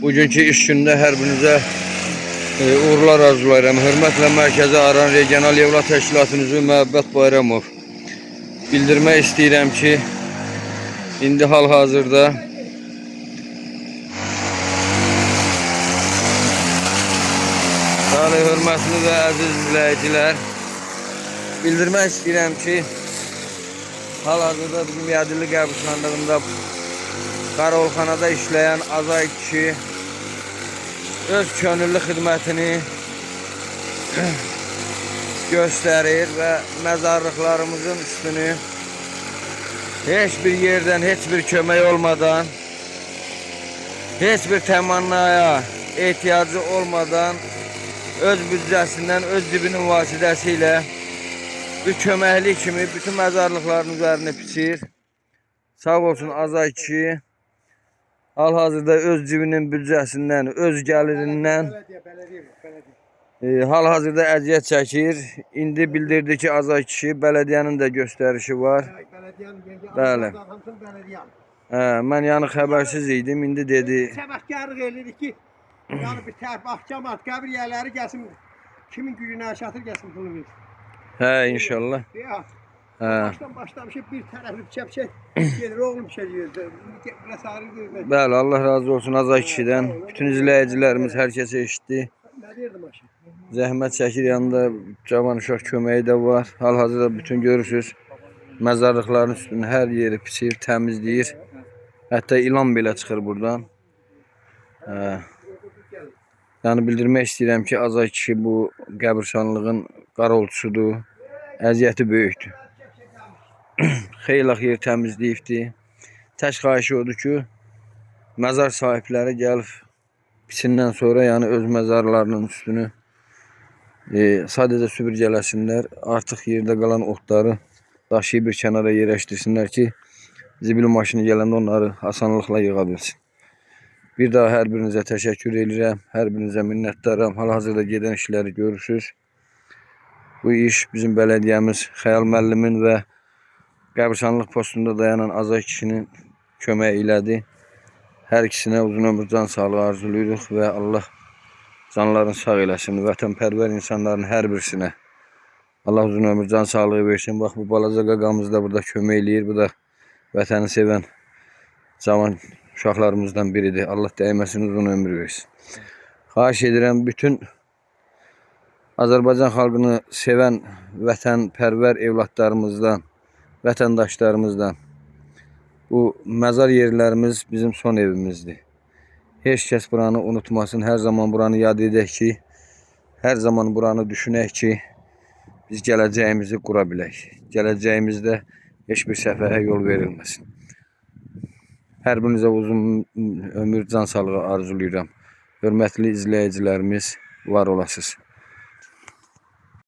Bugünkü iş günündə hər birinizə uğurlar arzulayıram. Hörmətlə Mərkəzi Aran Regional Yevla Təşkilatının üzvü Məhəbbət Bayramov. Bildirmək istəyirəm ki, indi hal-hazırda hörmətli və əziz izləyicilər, bildirmək istəyirəm ki, hal-hazırda bizim Yadilli qəbirstanlığında Qarovulxanada işləyən Azay kişi öz könüllü xidmətini göstərir və məzarlıqlarımızın üstünü heç bir yerdən, heç bir kömək olmadan, heç bir təmannaya ehtiyacı olmadan öz büdcəsindən, öz cibinin vasitəsilə bir köməklik kimi bütün məzarlıqların üzərini biçir. Sağ olsun Azay kişi. Hal-hazırda öz cibinin büdcəsindən, öz gəlirindən hal-hazırda əziyyət çəkir. İndi bildirdi ki, Azay kişi bələdiyyənin də göstərişi var. Bəli. Mən yəni xəbərsiz idim. İndi dedi. Səbəbkarlıq elədik ki, yəni bir tərəf axşamat qəbir yerləri gəlsin, kimin gücünə çatır gəlsin pulu versin. İnşallah. Başlamışıq bir tərəfli çəpçək gedir, oğlum çəkiyor. Bəli, Allah razı olsun Azay kişidən. Bütün izləyicilərimiz hər kəsə eşitdi. Zəhmət çəkir, yanında cavan uşaq köməyi də var. Hal-hazırda bütün görürsünüz, məzarlıqların üstünü hər yeri piçir, təmizləyir. Hətta ilan belə çıxır buradan. Yəni bildirmək istəyirəm ki, Azay kişi bu qəbirstanlığın qarolçusudur. Əziyyəti böyükdür. Xeyli yer təmizləyibdir. Tək xahişi odur ki, məzar sahibləri gəlib biçindən sonra yəni öz məzarlarının üstünü sadəcə süpürgələsinlər. Artıq yerdə qalan otları daşıyıb bir kənara yerləşdirsinlər ki, zibil maşını gələndə onları asanlıqla yığa bilsin. Bir daha hər birinizə təşəkkür edirəm. Hər birinizə minnətdaram. Hal-hazırda gedən işləri görürsünüz. Bu iş bizim bələdiyyəmiz Xəyal müəllimin və qəbirstanlıq postunda dayanan Azay kişinin köməyi ilədir. Hər ikisinə uzun ömür, can sağlığı arzulayırıq və Allah canlarını sağ eləsin. Vətənpərvər insanların hər birisinə Allah uzun ömür, can sağlığı versin. Bax, bu balaca qaqamız da burada kömək eləyir. Bu da vətəni sevən cavan uşaqlarımızdan biridir. Allah dəyməsin, uzun ömür versin. Xahiş edirəm, bütün Azərbaycan xalqını sevən vətənpərvər evlatlarımızdan, vətəndaşlarımızdan, bu məzar yerlərimiz bizim son evimizdir. Heç kəs buranı unutmasın, hər zaman buranı yad edək ki, hər zaman buranı düşünək ki, biz gələcəyimizi qura bilək. Gələcəyimizdə heç bir səfəhə yol verilməsin. Hər birinizə uzun ömür, can sağlığı arzulayıram. Hörmətli izləyicilərimiz, var olasınız.